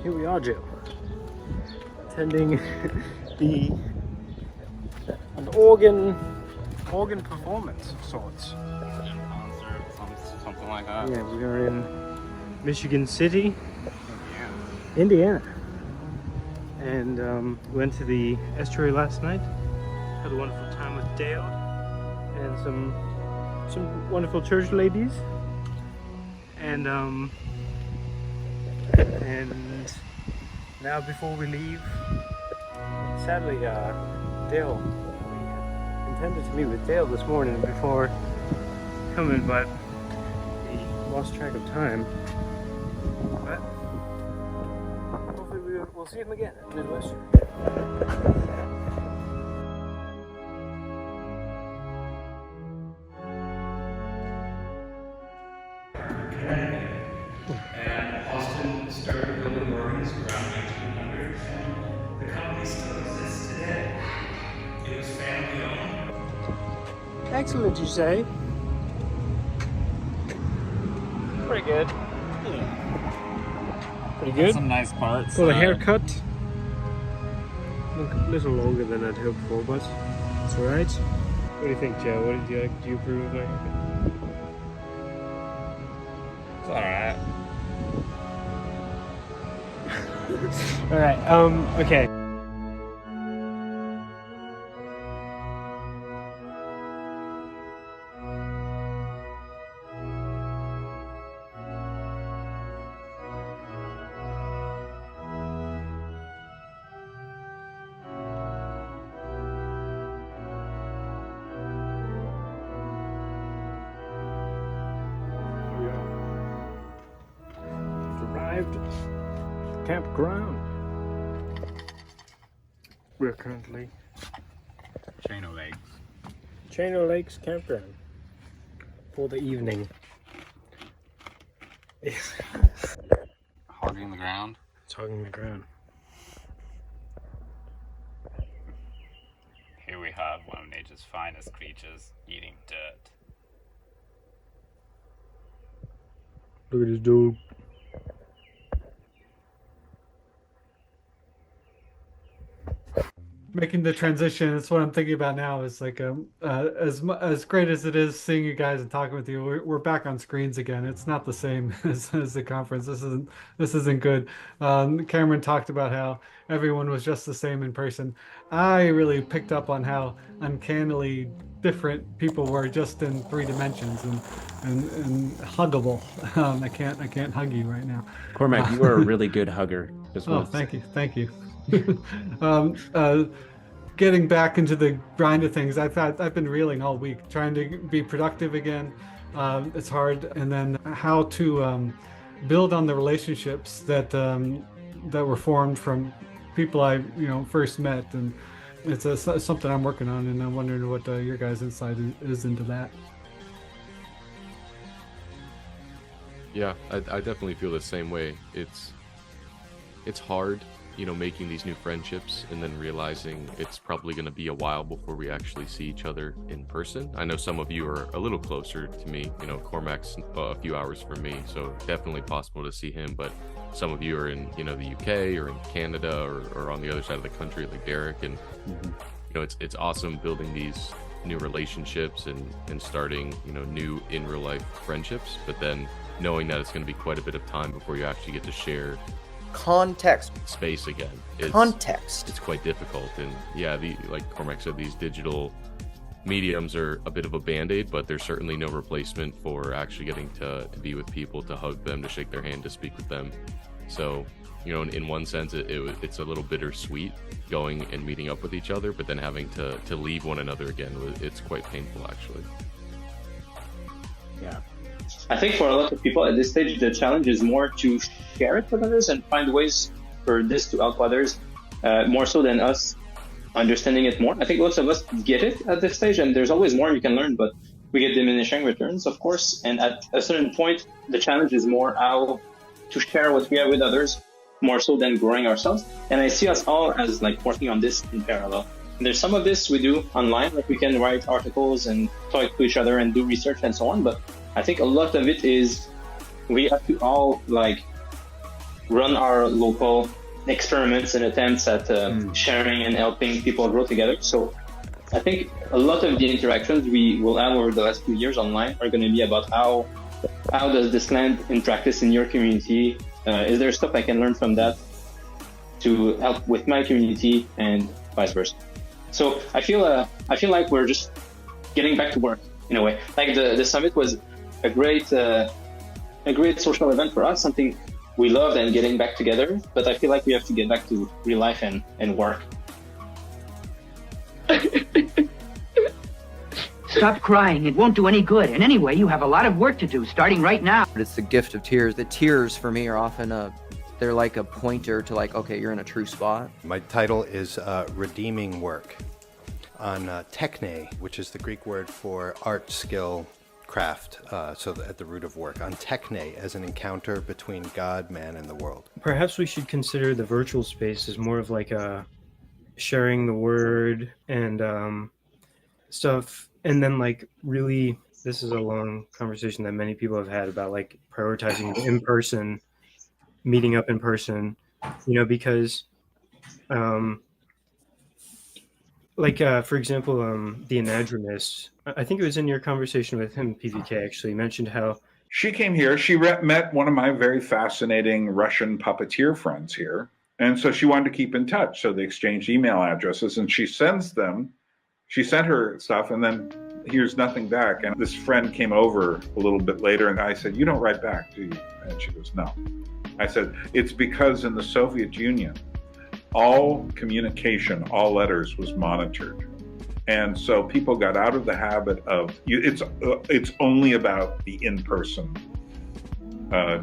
Here we are, Joe. Attending an organ performance of sorts. Concert, something like that. Yeah, we are in Michigan City, Yeah. Indiana. And went to the Estuary last night. Had a wonderful time with Dale and some wonderful church ladies. And now before we leave, sadly, Dale, we intended to meet with Dale this morning before coming, but we lost track of time. But hopefully we'll see him again at Midwestuary. And Austin started building organs around 1900, and the company still exists today. It was family owned. Excellent, you say? Pretty good. Yeah. Pretty good. Some nice parts. Well, the haircut look a little longer than I'd hoped for, but it's alright. What do you think, Joe? What do you approve of my haircut? It's alright. Alright, okay. Arrived at campground. We're currently Chano Lakes. Chano Lakes campground for the evening. Hogging the ground. It's hugging the ground. Here we have one of nature's finest creatures eating dirt. Look at this dude. Making the transition, that's what I'm thinking about now. Is like as great as it is seeing you guys and talking with you, we're back on screens again. It's not the same as the conference. This isn't good. Cameron talked about how everyone was just the same in person. I really picked up on how uncannily different people were just in 3 dimensions and huggable. I can't hug you right now. Cormac, you are a really good hugger. Oh, thank you. Getting back into the grind of things, I've been reeling all week, trying to be productive again. It's hard, and then how to build on the relationships that were formed from people I first met, and it's something I'm working on, and I'm wondering what your guys' insight is into that. Yeah, I definitely feel the same way. It's hard, making these new friendships and then realizing it's probably going to be a while before we actually see each other in person. I know some of you are a little closer to me. Cormac's a few hours from me, so definitely possible to see him. But some of you are in, the UK or in Canada or on the other side of the country, like Derek. And it's awesome building these new relationships and starting, new in real life friendships. But then knowing that it's going to be quite a bit of time before you actually get to share context space again. Context. It's quite difficult. And yeah, like Cormac said, these digital mediums are a bit of a band-aid, but there's certainly no replacement for actually getting to be with people, to hug them, to shake their hand, to speak with them. So in one sense it's a little bittersweet going and meeting up with each other, but then having to leave one another again, it's quite painful actually. Yeah, I think for a lot of people at this stage, the challenge is more to share it with others and find ways for this to help others, more so than us understanding it more. I think lots of us get it at this stage, and there's always more you can learn, but we get diminishing returns, of course. And at a certain point, the challenge is more how to share what we have with others, more so than growing ourselves. And I see us all as like working on this in parallel. And there's some of this we do online, like we can write articles and talk to each other and do research and so on. But I think a lot of it is we have to all like run our local experiments and attempts at sharing and helping people grow together. So I think a lot of the interactions we will have over the last few years online are going to be about how does this land in practice in your community? Is there stuff I can learn from that to help with my community and vice versa? So I feel like we're just getting back to work in a way. Like the summit was a great social event for us, something we loved and getting back together. But I feel like we have to get back to real life and work. Stop crying. It won't do any good. And anyway, you have a lot of work to do starting right now. It's the gift of tears. The tears for me are often they're like a pointer to like, okay, you're in a true spot. My title is Redeeming Work on techne, which is the Greek word for art, skill, craft, so at the root of work, on techne as an encounter between God, man, and the world. Perhaps we should consider the virtual space as more of like a sharing the word and stuff. And then like really, this is a long conversation that many people have had about like prioritizing the in-person, meeting up in person, because for example, the anadromist, I think it was in your conversation with him, PVK actually mentioned how she came here. She met one of my very fascinating Russian puppeteer friends here. And so she wanted to keep in touch. So they exchanged email addresses and she sent her stuff and then here's nothing back. And this friend came over a little bit later and I said, "You don't write back, do you?" And she goes, "No." I said, "It's because in the Soviet Union, all communication, all letters was monitored. And so people got out of the habit of, it's only about the in-person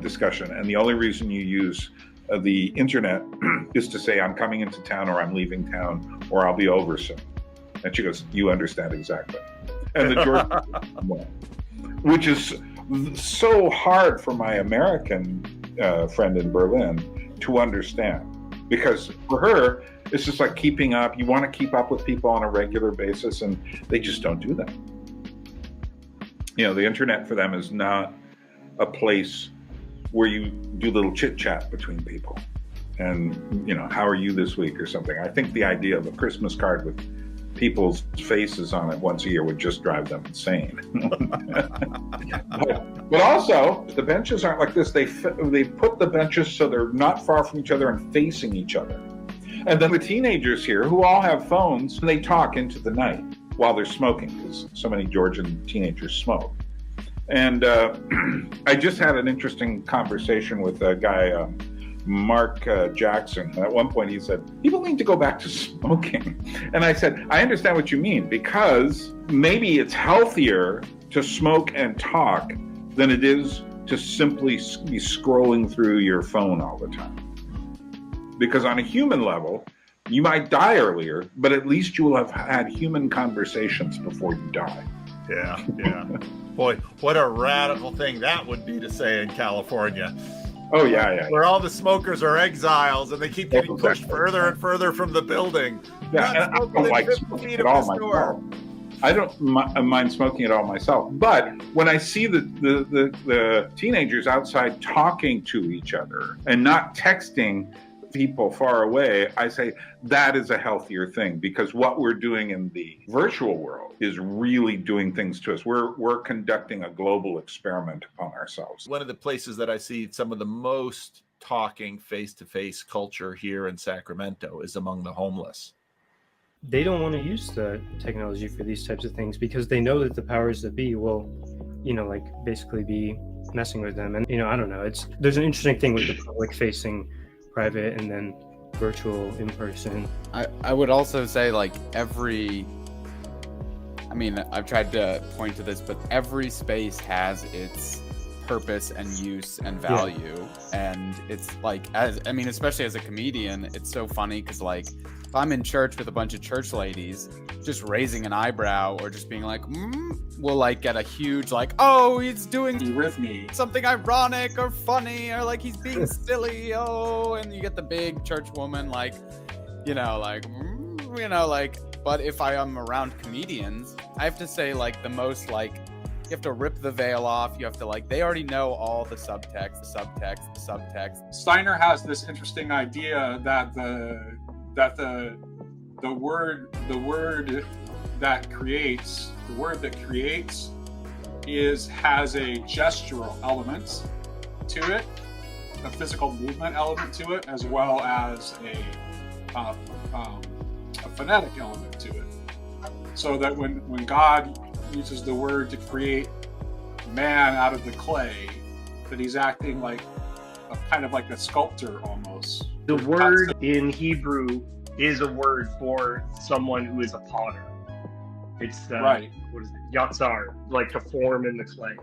discussion. And the only reason you use the internet is to say, I'm coming into town or I'm leaving town or I'll be over soon." And she goes, "You understand exactly." And the George, which is so hard for my American friend in Berlin to understand. Because for her, it's just like keeping up. You want to keep up with people on a regular basis, and they just don't do that. The internet for them is not a place where you do little chit-chat between people. And, how are you this week or something? I think the idea of a Christmas card with people's faces on it once a year would just drive them insane. But also, the benches aren't like this. They put the benches so they're not far from each other and facing each other. And then the teenagers here, who all have phones, they talk into the night while they're smoking, because so many Georgian teenagers smoke. And I just had an interesting conversation with a guy, Mark Jackson. At one point he said, "People need to go back to smoking." And I said, "I understand what you mean, because maybe it's healthier to smoke and talk than it is to simply be scrolling through your phone all the time. Because on a human level, you might die earlier, but at least you will have had human conversations before you die." Yeah. Boy, what a radical thing that would be to say in California. Oh, yeah. Where all the smokers are exiles and they keep getting pushed further and further from the building. Yeah, and I don't like smoking at all myself. I don't mind smoking at all myself. But when I see the teenagers outside talking to each other and not texting people far away, I say that is a healthier thing, because what we're doing in the virtual world is really doing things to us. We're conducting a global experiment upon ourselves. One of the places that I see some of the most talking face-to-face culture here in Sacramento is among the homeless. they don't want to use the technology for these types of things because they know that the powers that be will, like basically be messing with them. And, I don't know. There's an interesting thing with the public facing private and then virtual in person. I would also say I've tried to point to this, but every space has its purpose and use and value. Yeah. And it's especially as a comedian, it's so funny because if I'm in church with a bunch of church ladies, just raising an eyebrow or just being will get a huge oh, he's doing with me something ironic or funny or he's being silly, and you get the big church woman but if I am around comedians, I have to say the most have to rip the veil off. You have to like, they already know all the subtext. Steiner has this interesting idea that the word that creates has a gestural element to it, a physical movement element to it, as well as a phonetic element to it. So that when God uses the word to create man out of the clay, that he's acting like a kind of like a sculptor almost. The word in Hebrew is a word for someone who is a potter. It's right. What is it? Yatsar, like to form in the clay.